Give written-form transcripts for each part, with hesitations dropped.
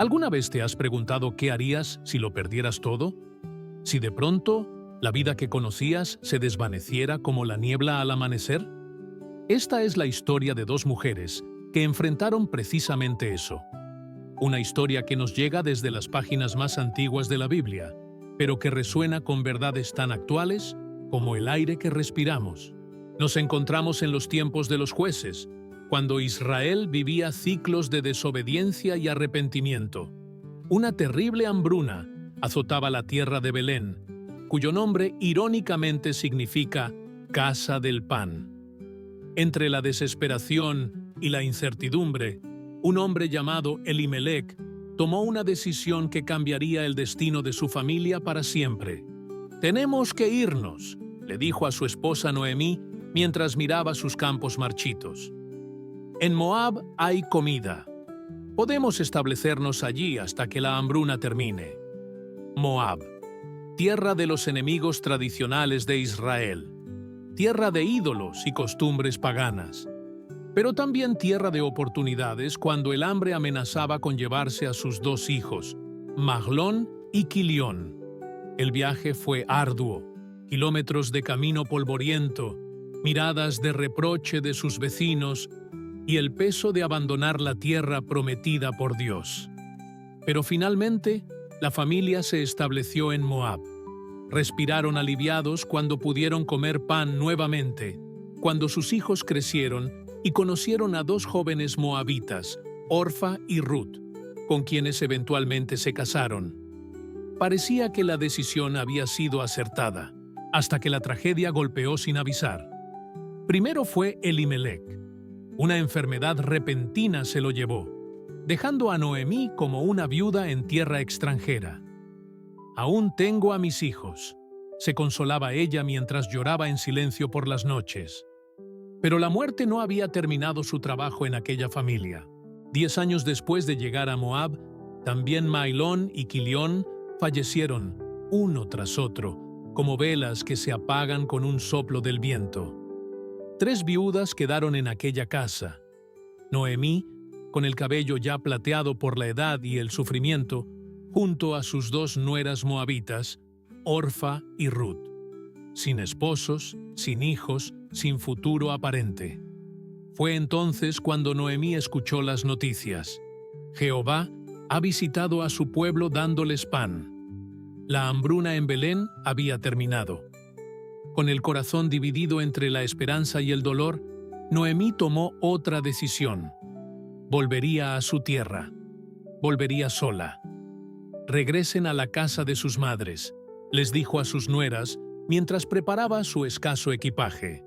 ¿Alguna vez te has preguntado qué harías si lo perdieras todo? ¿Si de pronto la vida que conocías se desvaneciera como la niebla al amanecer? Esta es la historia de dos mujeres que enfrentaron precisamente eso. Una historia que nos llega desde las páginas más antiguas de la Biblia, pero que resuena con verdades tan actuales como el aire que respiramos. Nos encontramos en los tiempos de los jueces, cuando Israel vivía ciclos de desobediencia y arrepentimiento. Una terrible hambruna azotaba la tierra de Belén, cuyo nombre irónicamente significa casa del pan. Entre la desesperación y la incertidumbre, un hombre llamado Elimelec tomó una decisión que cambiaría el destino de su familia para siempre. «Tenemos que irnos», le dijo a su esposa Noemí mientras miraba sus campos marchitos. «En Moab hay comida. Podemos establecernos allí hasta que la hambruna termine». Moab, tierra de los enemigos tradicionales de Israel, tierra de ídolos y costumbres paganas, pero también tierra de oportunidades cuando el hambre amenazaba con llevarse a sus dos hijos, Mahlón y Quilión. El viaje fue arduo, kilómetros de camino polvoriento, miradas de reproche de sus vecinos y el peso de abandonar la tierra prometida por Dios. Pero finalmente, la familia se estableció en Moab. Respiraron aliviados cuando pudieron comer pan nuevamente, cuando sus hijos crecieron y conocieron a dos jóvenes moabitas, Orfa y Ruth, con quienes eventualmente se casaron. Parecía que la decisión había sido acertada, hasta que la tragedia golpeó sin avisar. Primero fue Elimelec. Una enfermedad repentina se lo llevó, dejando a Noemí como una viuda en tierra extranjera. «Aún tengo a mis hijos», se consolaba ella mientras lloraba en silencio por las noches. Pero la muerte no había terminado su trabajo en aquella familia. 10 años después de llegar a Moab, también Mahlón y Quilión fallecieron, uno tras otro, como velas que se apagan con un soplo del viento. 3 viudas quedaron en aquella casa. Noemí, con el cabello ya plateado por la edad y el sufrimiento, junto a sus 2 nueras moabitas, Orfa y Ruth, sin esposos, sin hijos, sin futuro aparente. Fue entonces cuando Noemí escuchó las noticias. Jehová ha visitado a su pueblo dándoles pan. La hambruna en Belén había terminado. Con el corazón dividido entre la esperanza y el dolor, Noemí tomó otra decisión. Volvería a su tierra. Volvería sola. «Regresen a la casa de sus madres», les dijo a sus nueras mientras preparaba su escaso equipaje.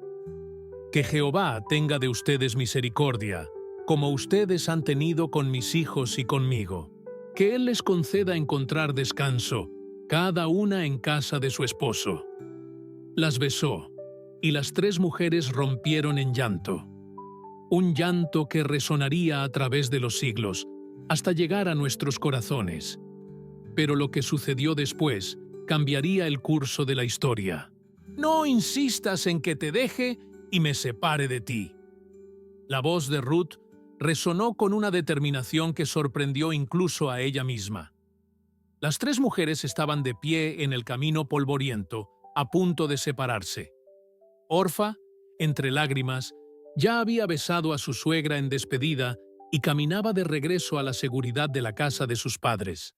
«Que Jehová tenga de ustedes misericordia, como ustedes han tenido con mis hijos y conmigo. Que Él les conceda encontrar descanso, cada una en casa de su esposo». Las besó, y las 3 mujeres rompieron en llanto. Un llanto que resonaría a través de los siglos, hasta llegar a nuestros corazones. Pero lo que sucedió después cambiaría el curso de la historia. «No insistas en que te deje y me separe de ti». La voz de Ruth resonó con una determinación que sorprendió incluso a ella misma. Las 3 mujeres estaban de pie en el camino polvoriento, a punto de separarse. Orfa, entre lágrimas, ya había besado a su suegra en despedida y caminaba de regreso a la seguridad de la casa de sus padres.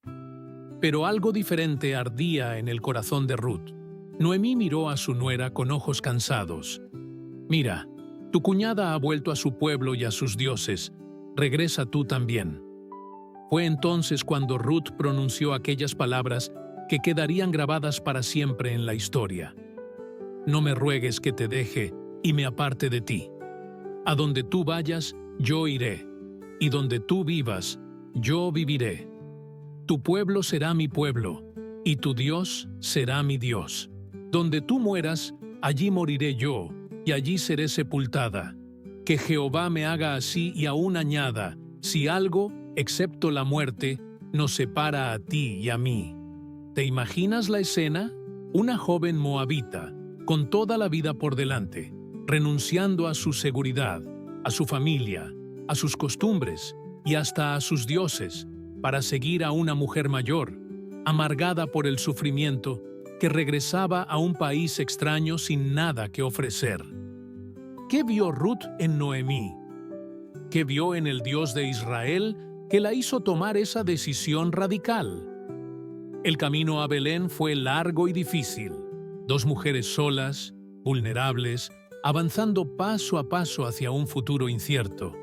Pero algo diferente ardía en el corazón de Ruth. Noemí miró a su nuera con ojos cansados. «Mira, tu cuñada ha vuelto a su pueblo y a sus dioses. Regresa tú también». Fue entonces cuando Ruth pronunció aquellas palabras que quedarían grabadas para siempre en la historia. «No me ruegues que te deje y me aparte de ti. A donde tú vayas, yo iré, y donde tú vivas, yo viviré. Tu pueblo será mi pueblo, y tu Dios será mi Dios. Donde tú mueras, allí moriré yo, y allí seré sepultada. Que Jehová me haga así y aún añada, si algo, excepto la muerte, nos separa a ti y a mí». ¿Te imaginas la escena? Una joven moabita, con toda la vida por delante, renunciando a su seguridad, a su familia, a sus costumbres y hasta a sus dioses, para seguir a una mujer mayor, amargada por el sufrimiento, que regresaba a un país extraño sin nada que ofrecer. ¿Qué vio Ruth en Noemí? ¿Qué vio en el Dios de Israel que la hizo tomar esa decisión radical? El camino a Belén fue largo y difícil. Dos mujeres solas, vulnerables, avanzando paso a paso hacia un futuro incierto.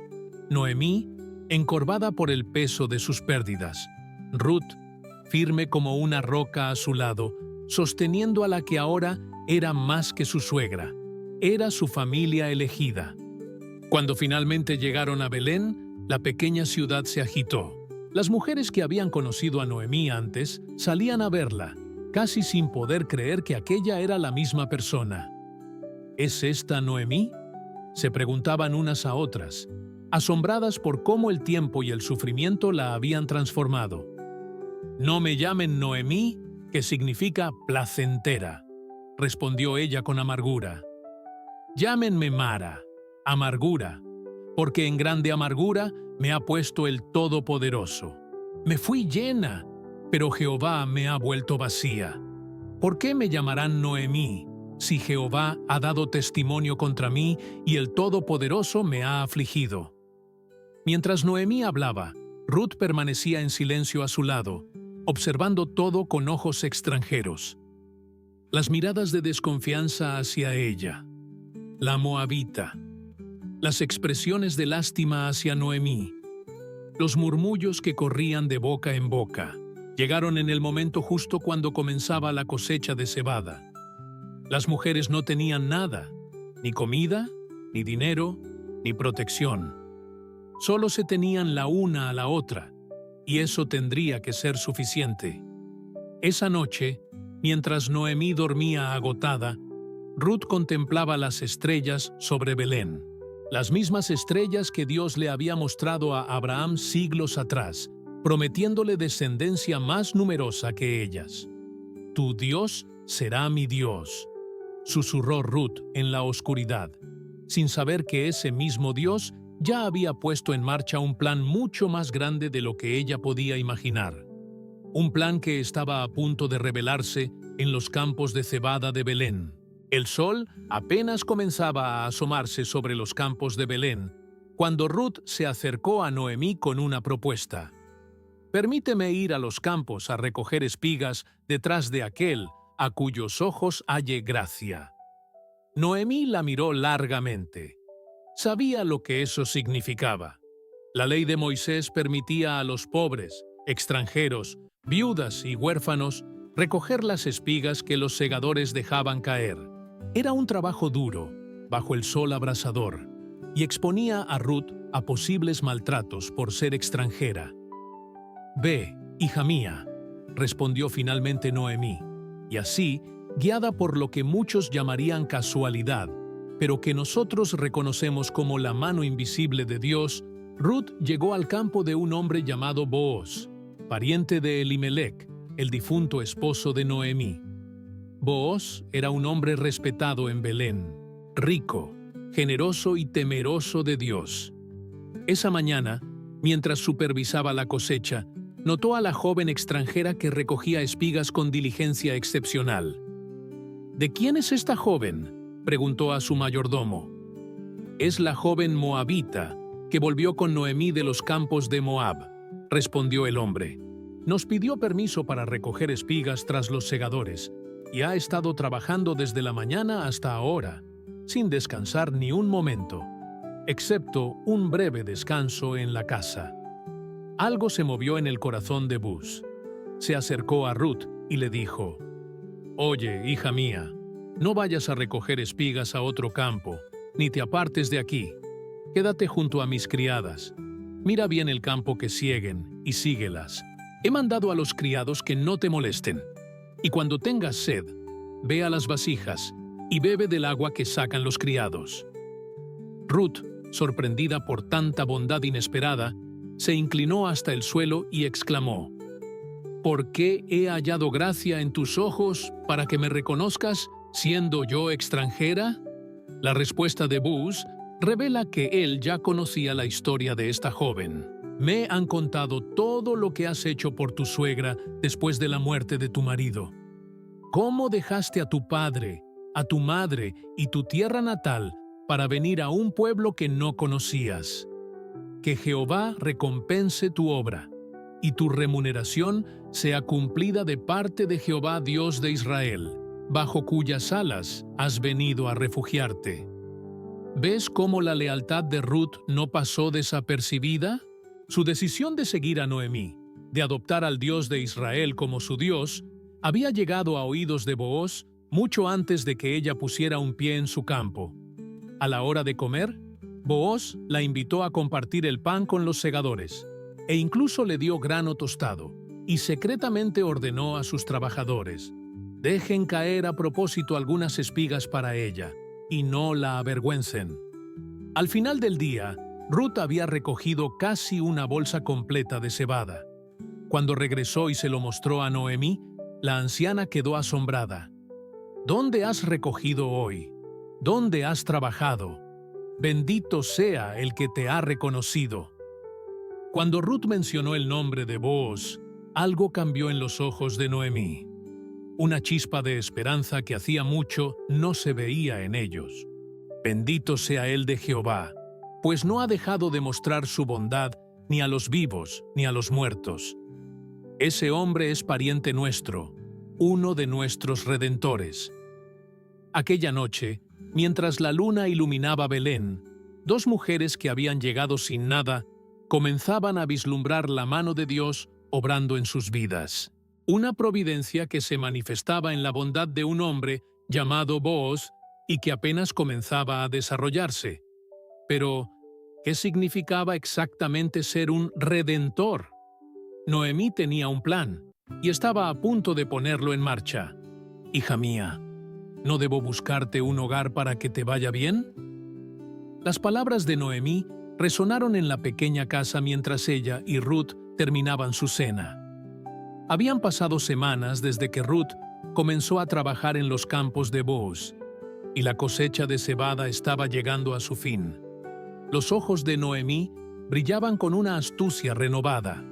Noemí, encorvada por el peso de sus pérdidas. Ruth, firme como una roca a su lado, sosteniendo a la que ahora era más que su suegra. Era su familia elegida. Cuando finalmente llegaron a Belén, la pequeña ciudad se agitó. Las mujeres que habían conocido a Noemí antes salían a verla, casi sin poder creer que aquella era la misma persona. ¿Es esta Noemí?, se preguntaban unas a otras, asombradas por cómo el tiempo y el sufrimiento la habían transformado. «No me llamen Noemí, que significa placentera», respondió ella con amargura. «Llámenme Mara, amargura, porque en grande amargura me ha puesto el Todopoderoso. Me fui llena, pero Jehová me ha vuelto vacía. ¿Por qué me llamarán Noemí, si Jehová ha dado testimonio contra mí y el Todopoderoso me ha afligido?» Mientras Noemí hablaba, Ruth permanecía en silencio a su lado, observando todo con ojos extranjeros. Las miradas de desconfianza hacia ella, la moabita, las expresiones de lástima hacia Noemí, los murmullos que corrían de boca en boca, llegaron en el momento justo cuando comenzaba la cosecha de cebada. Las mujeres no tenían nada, ni comida, ni dinero, ni protección. Solo se tenían la una a la otra, y eso tendría que ser suficiente. Esa noche, mientras Noemí dormía agotada, Ruth contemplaba las estrellas sobre Belén. Las mismas estrellas que Dios le había mostrado a Abraham siglos atrás, prometiéndole descendencia más numerosa que ellas. «Tu Dios será mi Dios», susurró Ruth en la oscuridad, sin saber que ese mismo Dios ya había puesto en marcha un plan mucho más grande de lo que ella podía imaginar. Un plan que estaba a punto de revelarse en los campos de cebada de Belén. El sol apenas comenzaba a asomarse sobre los campos de Belén, cuando Ruth se acercó a Noemí con una propuesta. «Permíteme ir a los campos a recoger espigas detrás de aquel a cuyos ojos halle gracia». Noemí la miró largamente. Sabía lo que eso significaba. La ley de Moisés permitía a los pobres, extranjeros, viudas y huérfanos recoger las espigas que los segadores dejaban caer. Era un trabajo duro, bajo el sol abrasador, y exponía a Ruth a posibles maltratos por ser extranjera. «Ve, hija mía», respondió finalmente Noemí, y así, guiada por lo que muchos llamarían casualidad, pero que nosotros reconocemos como la mano invisible de Dios, Ruth llegó al campo de un hombre llamado Booz, pariente de Elimelec, el difunto esposo de Noemí. Booz era un hombre respetado en Belén, rico, generoso y temeroso de Dios. Esa mañana, mientras supervisaba la cosecha, notó a la joven extranjera que recogía espigas con diligencia excepcional. «¿De quién es esta joven?», preguntó a su mayordomo. «Es la joven moabita que volvió con Noemí de los campos de Moab», respondió el hombre. «Nos pidió permiso para recoger espigas tras los segadores y ha estado trabajando desde la mañana hasta ahora, sin descansar ni un momento, excepto un breve descanso en la casa». Algo se movió en el corazón de Booz. Se acercó a Ruth y le dijo: «Oye, hija mía, no vayas a recoger espigas a otro campo, ni te apartes de aquí. Quédate junto a mis criadas. Mira bien el campo que sieguen y síguelas. He mandado a los criados que no te molesten. Y cuando tengas sed, ve a las vasijas y bebe del agua que sacan los criados». Ruth, sorprendida por tanta bondad inesperada, se inclinó hasta el suelo y exclamó: «¿Por qué he hallado gracia en tus ojos para que me reconozcas, siendo yo extranjera?». La respuesta de Booz revela que él ya conocía la historia de esta joven. Me han contado todo lo que has hecho por tu suegra después de la muerte de tu marido. Cómo dejaste a tu padre, a tu madre y tu tierra natal para venir a un pueblo que no conocías. Que Jehová recompense tu obra, y tu remuneración sea cumplida de parte de Jehová Dios de Israel, bajo cuyas alas has venido a refugiarte. ¿Ves cómo la lealtad de Ruth no pasó desapercibida? Su decisión de seguir a Noemí, de adoptar al Dios de Israel como su Dios, había llegado a oídos de Booz mucho antes de que ella pusiera un pie en su campo. A la hora de comer, Booz la invitó a compartir el pan con los segadores, e incluso le dio grano tostado, y secretamente ordenó a sus trabajadores: dejen caer a propósito algunas espigas para ella, y no la avergüencen. Al final del día, Ruth había recogido casi una bolsa completa de cebada. Cuando regresó y se lo mostró a Noemí, la anciana quedó asombrada. ¿Dónde has recogido hoy? ¿Dónde has trabajado? Bendito sea el que te ha reconocido. Cuando Ruth mencionó el nombre de Booz, algo cambió en los ojos de Noemí. Una chispa de esperanza que hacía mucho no se veía en ellos. Bendito sea el de Jehová, pues no ha dejado de mostrar su bondad ni a los vivos ni a los muertos. Ese hombre es pariente nuestro, uno de nuestros redentores. Aquella noche, mientras la luna iluminaba Belén, dos mujeres que habían llegado sin nada comenzaban a vislumbrar la mano de Dios obrando en sus vidas. Una providencia que se manifestaba en la bondad de un hombre llamado Booz y que apenas comenzaba a desarrollarse. Pero, ¿qué significaba exactamente ser un redentor? Noemí tenía un plan y estaba a punto de ponerlo en marcha. Hija mía, ¿no debo buscarte un hogar para que te vaya bien? Las palabras de Noemí resonaron en la pequeña casa mientras ella y Ruth terminaban su cena. Habían pasado semanas desde que Ruth comenzó a trabajar en los campos de Booz, y la cosecha de cebada estaba llegando a su fin. Los ojos de Noemí brillaban con una astucia renovada.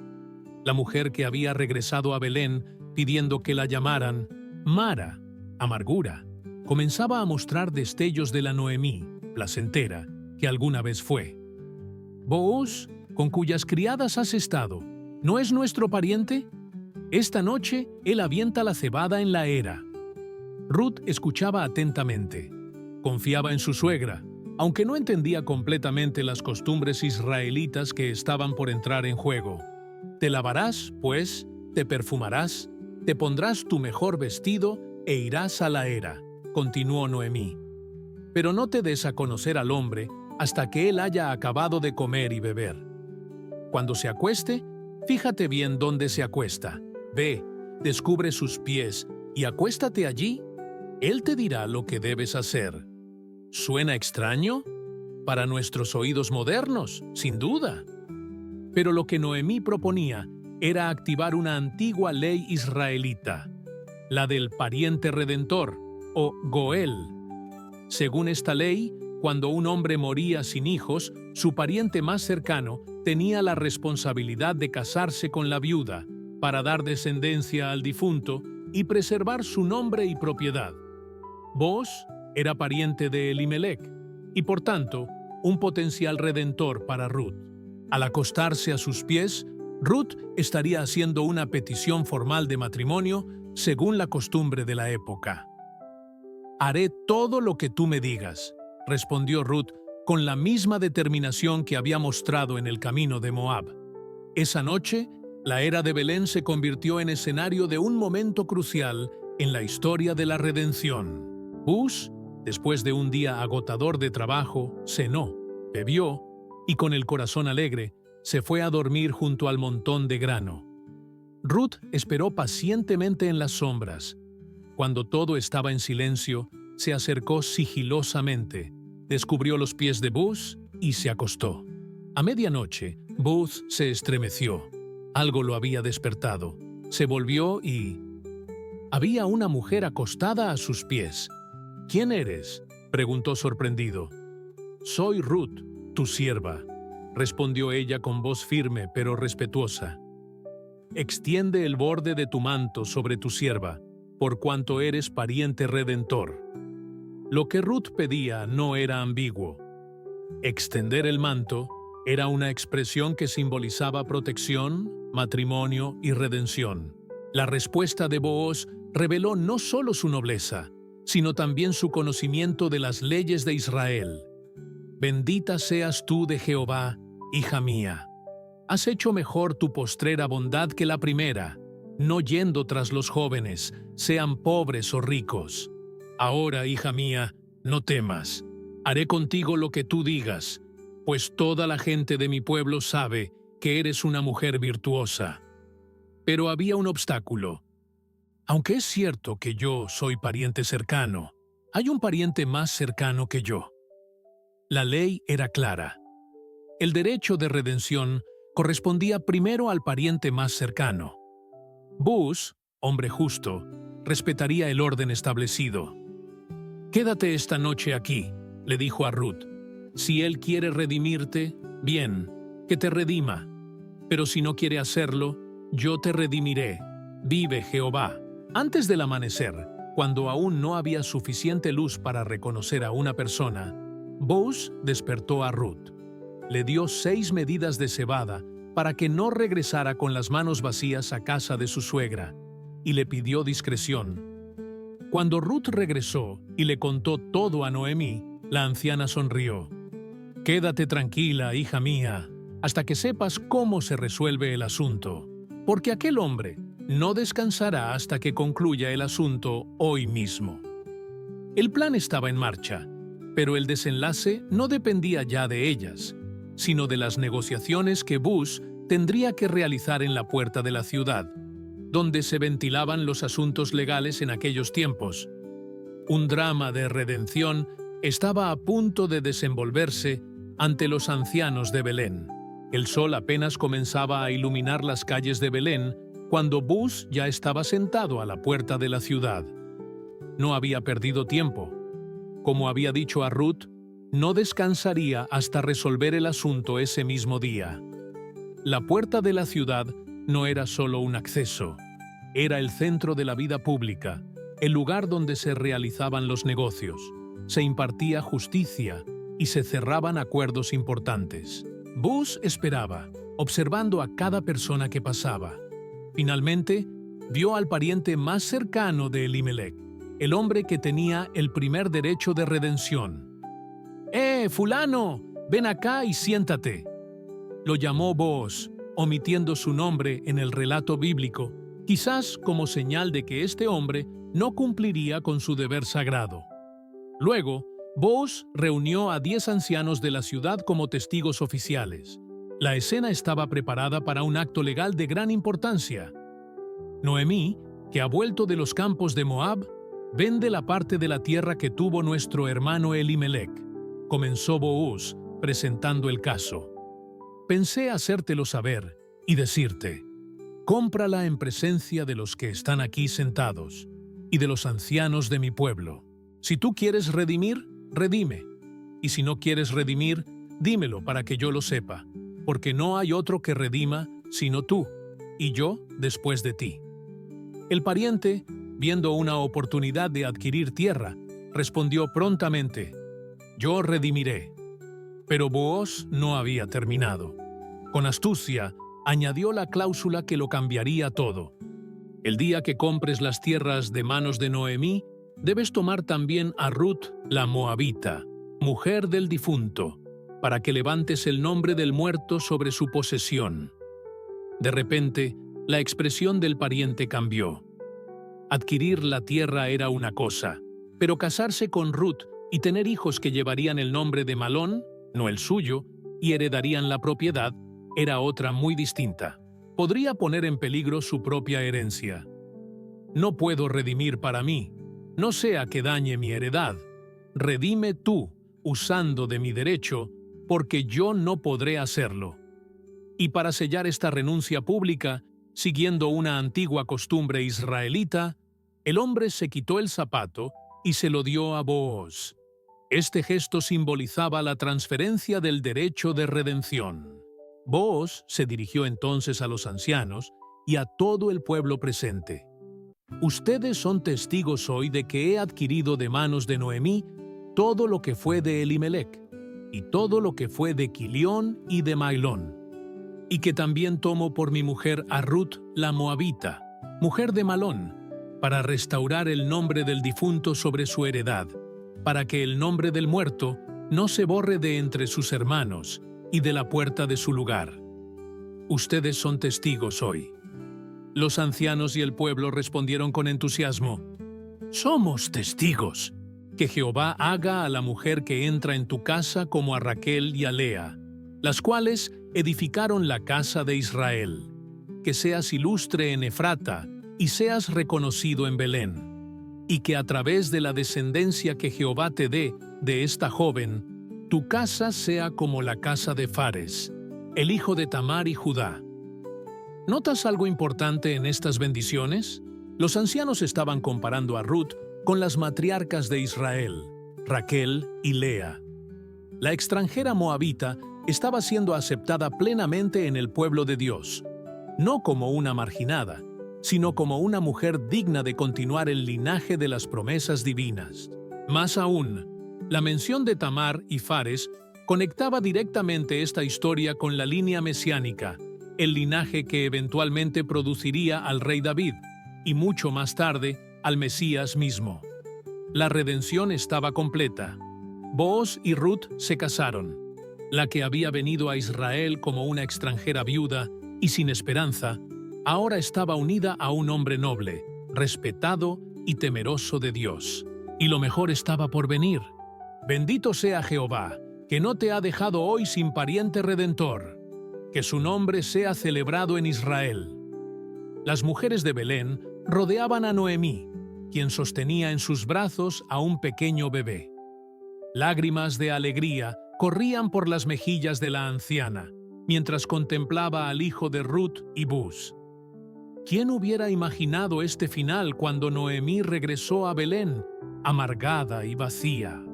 La mujer que había regresado a Belén pidiendo que la llamaran Mara, amargura, comenzaba a mostrar destellos de la Noemí, placentera, que alguna vez fue. Booz, con cuyas criadas has estado, ¿no es nuestro pariente? Esta noche él avienta la cebada en la era. Ruth escuchaba atentamente. Confiaba en su suegra, aunque no entendía completamente las costumbres israelitas que estaban por entrar en juego. Te lavarás, pues, te perfumarás, te pondrás tu mejor vestido e irás a la era, continuó Noemí. Pero no te des a conocer al hombre hasta que él haya acabado de comer y beber. Cuando se acueste, fíjate bien dónde se acuesta. Ve, descubre sus pies y acuéstate allí. Él te dirá lo que debes hacer. ¿Suena extraño? Para nuestros oídos modernos, sin duda. Pero lo que Noemí proponía era activar una antigua ley israelita, la del pariente redentor, o Goel. Según esta ley, cuando un hombre moría sin hijos, su pariente más cercano tenía la responsabilidad de casarse con la viuda para dar descendencia al difunto y preservar su nombre y propiedad. Booz era pariente de Elimelec y, por tanto, un potencial redentor para Ruth. Al acostarse a sus pies, Ruth estaría haciendo una petición formal de matrimonio según la costumbre de la época. «Haré todo lo que tú me digas», respondió Ruth con la misma determinación que había mostrado en el camino de Moab. Esa noche, la era de Belén se convirtió en escenario de un momento crucial en la historia de la redención. Booz, después de un día agotador de trabajo, cenó, bebió y con el corazón alegre se fue a dormir junto al montón de grano. Ruth esperó pacientemente en las sombras. Cuando todo estaba en silencio, se acercó sigilosamente, descubrió los pies de Booz y se acostó. A medianoche, Booz se estremeció. Algo lo había despertado. Se volvió y había una mujer acostada a sus pies. «¿Quién eres?», preguntó sorprendido. «Soy Ruth, tu sierva. respondió ella con voz firme pero respetuosa. Extiende el borde de tu manto sobre tu sierva, por cuanto eres pariente redentor. Lo que Ruth pedía no era ambiguo. Extender el manto era una expresión que simbolizaba protección, matrimonio y redención. La respuesta de Booz reveló no solo su nobleza, sino también su conocimiento de las leyes de Israel. Bendita seas tú de Jehová, hija mía. Has hecho mejor tu postrera bondad que la primera, no yendo tras los jóvenes, sean pobres o ricos. Ahora, hija mía, no temas. Haré contigo lo que tú digas, pues toda la gente de mi pueblo sabe que eres una mujer virtuosa. Pero había un obstáculo. Aunque es cierto que yo soy pariente cercano, hay un pariente más cercano que yo. La ley era clara. El derecho de redención correspondía primero al pariente más cercano. Booz, hombre justo, respetaría el orden establecido. «Quédate esta noche aquí», le dijo a Ruth. «Si él quiere redimirte, bien, que te redima. Pero si no quiere hacerlo, yo te redimiré. Vive Jehová». Antes del amanecer, cuando aún no había suficiente luz para reconocer a una persona, Booz despertó a Ruth. Le dio 6 medidas de cebada para que no regresara con las manos vacías a casa de su suegra, y le pidió discreción. Cuando Ruth regresó y le contó todo a Noemí, la anciana sonrió. «Quédate tranquila, hija mía, hasta que sepas cómo se resuelve el asunto, porque aquel hombre no descansará hasta que concluya el asunto hoy mismo». El plan estaba en marcha, pero el desenlace no dependía ya de ellas, sino de las negociaciones que Booz tendría que realizar en la puerta de la ciudad, donde se ventilaban los asuntos legales en aquellos tiempos. Un drama de redención estaba a punto de desenvolverse ante los ancianos de Belén. El sol apenas comenzaba a iluminar las calles de Belén cuando Booz ya estaba sentado a la puerta de la ciudad. No había perdido tiempo. Como había dicho a Ruth, no descansaría hasta resolver el asunto ese mismo día. La puerta de la ciudad no era solo un acceso, era el centro de la vida pública, el lugar donde se realizaban los negocios, se impartía justicia y se cerraban acuerdos importantes. Booz esperaba, observando a cada persona que pasaba. Finalmente, vio al pariente más cercano de Elimelech, el hombre que tenía el primer derecho de redención. Fulano, ven acá y siéntate». Lo llamó Booz, omitiendo su nombre en el relato bíblico, quizás como señal de que este hombre no cumpliría con su deber sagrado. Luego, Booz reunió a 10 ancianos de la ciudad como testigos oficiales. La escena estaba preparada para un acto legal de gran importancia. Noemí, que ha vuelto de los campos de Moab, vende la parte de la tierra que tuvo nuestro hermano Elimelech. Comenzó Booz presentando el caso. Pensé hacértelo saber y decirte, cómprala en presencia de los que están aquí sentados y de los ancianos de mi pueblo. Si tú quieres redimir, redime. Y si no quieres redimir, dímelo para que yo lo sepa, porque no hay otro que redima sino tú, y yo después de ti. El pariente, viendo una oportunidad de adquirir tierra, respondió prontamente, «Yo redimiré». Pero Booz no había terminado. Con astucia, añadió la cláusula que lo cambiaría todo. «El día que compres las tierras de manos de Noemí, debes tomar también a Ruth la moabita, mujer del difunto, para que levantes el nombre del muerto sobre su posesión». De repente, la expresión del pariente cambió. Adquirir la tierra era una cosa, pero casarse con Ruth y tener hijos que llevarían el nombre de Malón, no el suyo, y heredarían la propiedad, era otra muy distinta. Podría poner en peligro su propia herencia. «No puedo redimir para mí, no sea que dañe mi heredad. Redime tú, usando de mi derecho, porque yo no podré hacerlo». Y para sellar esta renuncia pública, siguiendo una antigua costumbre israelita, el hombre se quitó el zapato y se lo dio a Booz. Este gesto simbolizaba la transferencia del derecho de redención. Booz se dirigió entonces a los ancianos y a todo el pueblo presente. Ustedes son testigos hoy de que he adquirido de manos de Noemí todo lo que fue de Elimelec, y todo lo que fue de Quilión y de Mahlón, y que también tomo por mi mujer a Ruth la Moabita, mujer de Malón, para restaurar el nombre del difunto sobre su heredad, para que el nombre del muerto no se borre de entre sus hermanos y de la puerta de su lugar. Ustedes son testigos hoy. Los ancianos y el pueblo respondieron con entusiasmo: «Somos testigos. Que Jehová haga a la mujer que entra en tu casa como a Raquel y a Lea, las cuales edificaron la casa de Israel. Que seas ilustre en Efrata y seas reconocido en Belén. Y que a través de la descendencia que Jehová te dé de esta joven, tu casa sea como la casa de Fares, el hijo de Tamar y Judá». ¿Notas algo importante en estas bendiciones? Los ancianos estaban comparando a Ruth con las matriarcas de Israel, Raquel y Lea. La extranjera moabita estaba siendo aceptada plenamente en el pueblo de Dios, no como una marginada, sino como una mujer digna de continuar el linaje de las promesas divinas. Más aún, la mención de Tamar y Fares conectaba directamente esta historia con la línea mesiánica, el linaje que eventualmente produciría al rey David, y mucho más tarde, al Mesías mismo. La redención estaba completa. Booz y Ruth se casaron. La que había venido a Israel como una extranjera viuda y sin esperanza, ahora estaba unida a un hombre noble, respetado y temeroso de Dios. Y lo mejor estaba por venir. Bendito sea Jehová, que no te ha dejado hoy sin pariente redentor. Que su nombre sea celebrado en Israel. Las mujeres de Belén rodeaban a Noemí, quien sostenía en sus brazos a un pequeño bebé. Lágrimas de alegría corrían por las mejillas de la anciana, mientras contemplaba al hijo de Ruth y Buz. ¿Quién hubiera imaginado este final cuando Noemí regresó a Belén, amargada y vacía?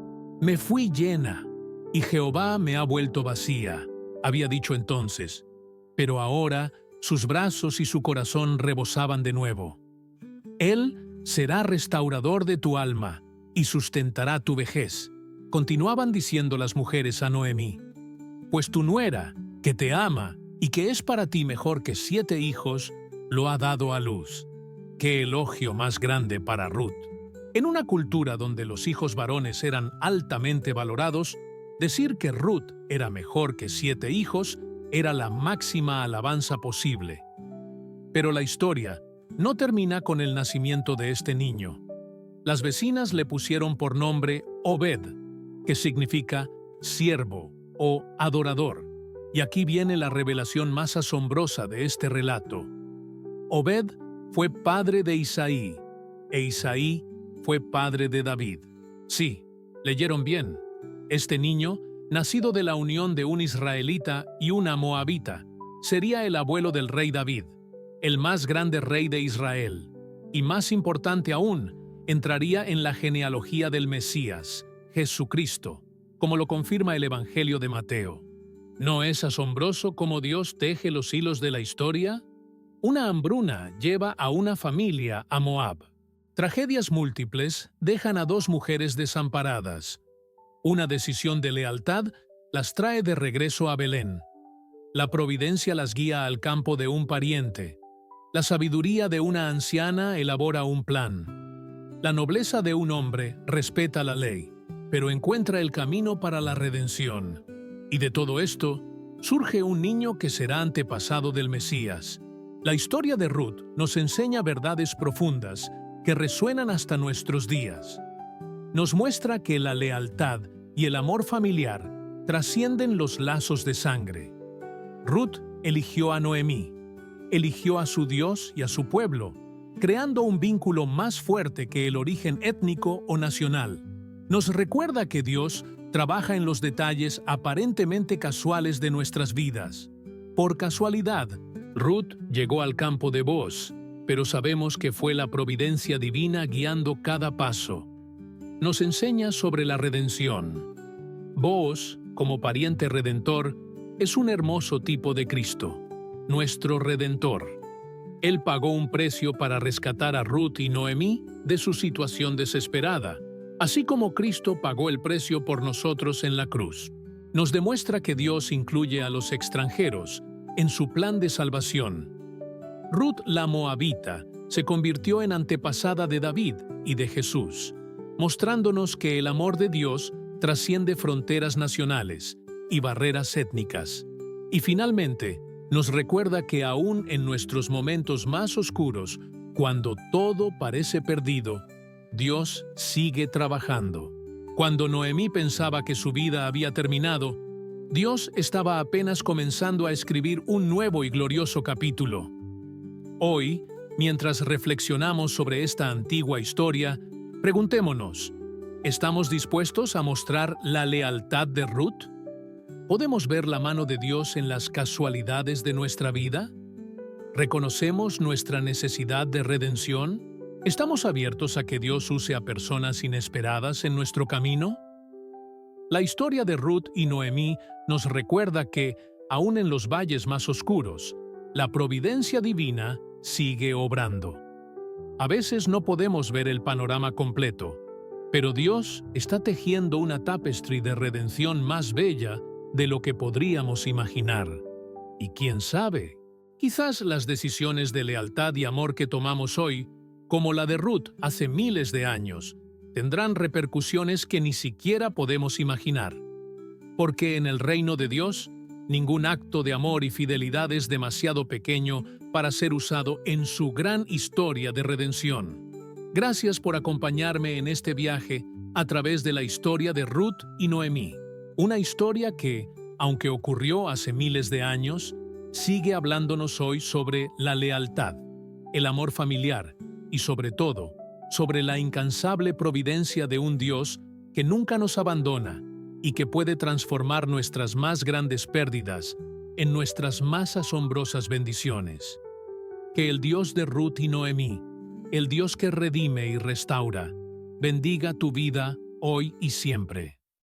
«Me fui llena, y Jehová me ha vuelto vacía», había dicho entonces, pero ahora sus brazos y su corazón rebosaban de nuevo. «Él será restaurador de tu alma y sustentará tu vejez», continuaban diciendo las mujeres a Noemí. «Pues tu nuera, que te ama y que es para ti mejor que 7 hijos, lo ha dado a luz». ¡Qué elogio más grande para Ruth! En una cultura donde los hijos varones eran altamente valorados, decir que Ruth era mejor que 7 hijos era la máxima alabanza posible. Pero la historia no termina con el nacimiento de este niño. Las vecinas le pusieron por nombre Obed, que significa siervo o adorador. Y aquí viene la revelación más asombrosa de este relato. Obed fue padre de Isaí, e Isaí fue padre de David. Sí, leyeron bien. Este niño, nacido de la unión de un israelita y una moabita, sería el abuelo del rey David, el más grande rey de Israel, y más importante aún, entraría en la genealogía del Mesías, Jesucristo, como lo confirma el Evangelio de Mateo. ¿No es asombroso cómo Dios teje los hilos de la historia? Una hambruna lleva a una familia a Moab. Tragedias múltiples dejan a 2 mujeres desamparadas. Una decisión de lealtad las trae de regreso a Belén. La providencia las guía al campo de un pariente. La sabiduría de una anciana elabora un plan. La nobleza de un hombre respeta la ley, pero encuentra el camino para la redención. Y de todo esto, surge un niño que será antepasado del Mesías. La historia de Ruth nos enseña verdades profundas que resuenan hasta nuestros días. Nos muestra que la lealtad y el amor familiar trascienden los lazos de sangre. Ruth eligió a Noemí, eligió a su Dios y a su pueblo, creando un vínculo más fuerte que el origen étnico o nacional. Nos recuerda que Dios trabaja en los detalles aparentemente casuales de nuestras vidas. Por casualidad, Ruth llegó al campo de Booz, pero sabemos que fue la providencia divina guiando cada paso. nos enseña sobre la redención. Booz, como pariente redentor, es un hermoso tipo de Cristo, nuestro Redentor. Él pagó un precio para rescatar a Ruth y Noemí de su situación desesperada, así como Cristo pagó el precio por nosotros en la cruz. Nos demuestra que Dios incluye a los extranjeros en su plan de salvación. Ruth la Moabita se convirtió en antepasada de David y de Jesús, mostrándonos que el amor de Dios trasciende fronteras nacionales y barreras étnicas. Y finalmente, nos recuerda que aún en nuestros momentos más oscuros, cuando todo parece perdido, Dios sigue trabajando. Cuando Noemí pensaba que su vida había terminado, Dios estaba apenas comenzando a escribir un nuevo y glorioso capítulo. Hoy, mientras reflexionamos sobre esta antigua historia, preguntémonos, ¿estamos dispuestos a mostrar la lealtad de Ruth? ¿Podemos ver la mano de Dios en las casualidades de nuestra vida? ¿Reconocemos nuestra necesidad de redención? ¿Estamos abiertos a que Dios use a personas inesperadas en nuestro camino? La historia de Ruth y Noemí nos recuerda que, aun en los valles más oscuros, la providencia divina sigue obrando. A veces no podemos ver el panorama completo, pero Dios está tejiendo una tapestry de redención más bella de lo que podríamos imaginar. Y quién sabe, quizás las decisiones de lealtad y amor que tomamos hoy, como la de Ruth hace miles de años, tendrán repercusiones que ni siquiera podemos imaginar. Porque en el reino de Dios, ningún acto de amor y fidelidad es demasiado pequeño para ser usado en su gran historia de redención. Gracias por acompañarme en este viaje a través de la historia de Ruth y Noemí. Una historia que, aunque ocurrió hace miles de años, sigue hablándonos hoy sobre la lealtad, el amor familiar y, sobre todo, sobre la incansable providencia de un Dios que nunca nos abandona y que puede transformar nuestras más grandes pérdidas en nuestras más asombrosas bendiciones. Que el Dios de Ruth y Noemí, el Dios que redime y restaura, bendiga tu vida hoy y siempre.